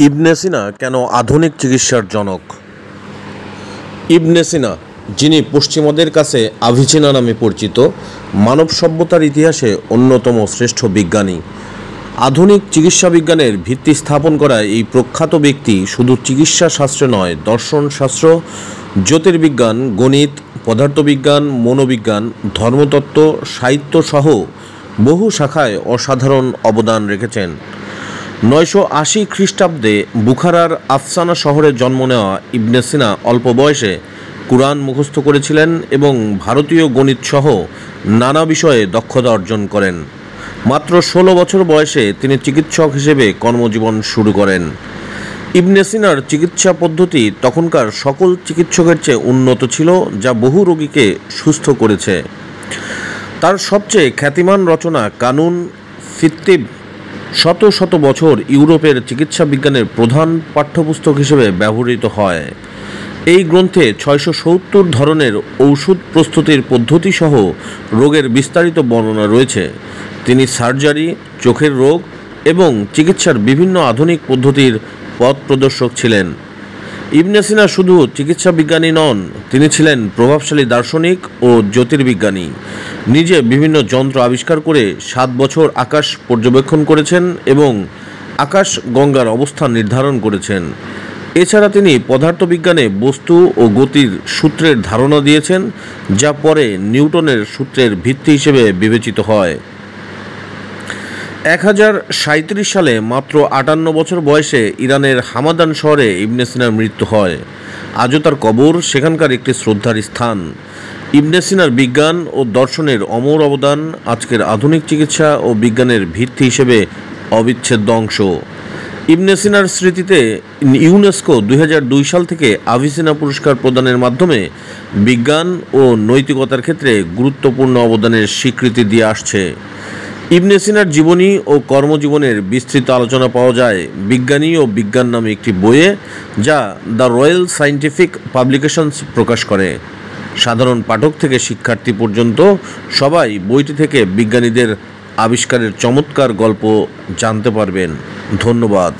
ইবনে সিনা কেন আধুনিক চিকিৎসার জনক? ইবনে সিনা, যিনি পশ্চিমাদের কাছে আভিচেনা নামে পরিচিত, মানব সভ্যতার ইতিহাসে অন্যতম শ্রেষ্ঠ বিজ্ঞানী। আধুনিক চিকিৎসা বিজ্ঞানের ভিত্তি স্থাপন করা এই প্রখ্যাত ব্যক্তি শুধু চিকিৎসা শাস্ত্রে নয়, দর্শনশাস্ত্র, জ্যোতির্বিজ্ঞান, গণিত, পদার্থবিজ্ঞান, মনোবিজ্ঞান, ধর্মতত্ত্ব, সাহিত্যসহ বহু শাখায় অসাধারণ অবদান রেখেছেন। 980 খ্রিস্টাব্দে বুখারার আফসানা শহরে জন্ম নেওয়া ইবনে সিনা অল্প বয়সে কুরআন মুখস্থ করেছিলেন এবং ভারতীয় গণিতসহ নানা বিষয়ে দক্ষতা অর্জন করেন। মাত্র 16 বছর বয়সে তিনি চিকিৎসক হিসেবে কর্মজীবন শুরু করেন। ইবনে সিনার চিকিৎসা পদ্ধতি তখনকার সকল চিকিৎসকের চেয়ে উন্নত ছিল, যা বহু রোগীকে সুস্থ করেছে। তার সবচেয়ে খ্যাতিমান রচনা কানুন ফিত্তিব শত শত বছর ইউরোপের চিকিৎসা বিজ্ঞানের প্রধান পাঠ্যপুস্তক হিসেবে ব্যবহৃত হয়। এই গ্রন্থে 670 ধরনের ঔষধ প্রস্তুতির পদ্ধতিসহ রোগের বিস্তারিত বর্ণনা রয়েছে। তিনি সার্জারি, চোখের রোগ এবং চিকিৎসার বিভিন্ন আধুনিক পদ্ধতির পথ প্রদর্শক ছিলেন। ইবনে সিনা শুধু চিকিৎসা বিজ্ঞানী নন, তিনি ছিলেন প্রভাবশালী দার্শনিক ও জ্যোতির্বিজ্ঞানী। নিজে বিভিন্ন যন্ত্র আবিষ্কার করে 7 বছর আকাশ পর্যবেক্ষণ করেছেন এবং আকাশ গঙ্গার অবস্থান নির্ধারণ করেছেন। এছাড়া তিনি পদার্থবিজ্ঞানে বস্তু ও গতির সূত্রের ধারণা দিয়েছেন, যা পরে নিউটনের সূত্রের ভিত্তি হিসেবে বিবেচিত হয়। 1037 সালে মাত্র 58 বছর বয়সে ইরানের হামাদান শহরে ইবনে সিনার মৃত্যু হয়। আজও তার কবর সেখানকার একটি শ্রদ্ধার স্থান। ইবনে সিনার বিজ্ঞান ও দর্শনের অমর অবদান আজকের আধুনিক চিকিৎসা ও বিজ্ঞানের ভিত্তি হিসেবে অবিচ্ছেদ্য অংশ। ইবনে সিনার স্মৃতিতে ইউনেস্কো 2002 সাল থেকে আভিসেনা পুরস্কার প্রদানের মাধ্যমে বিজ্ঞান ও নৈতিকতার ক্ষেত্রে গুরুত্বপূর্ণ অবদানের স্বীকৃতি দিয়ে আসছে। ইবনে সিনার জীবনী ও কর্মজীবনের বিস্তৃত আলোচনা পাওয়া যায় বিজ্ঞানী ও বিজ্ঞান নামে একটি বইয়ে, যা দ্য রয়্যাল সায়েন্টিফিক পাবলিকেশনস প্রকাশ করে। সাধারণ পাঠক থেকে শিক্ষার্থী পর্যন্ত সবাই বইটি থেকে বিজ্ঞানীদের আবিষ্কারের চমৎকার গল্প জানতে পারবেন। ধন্যবাদ।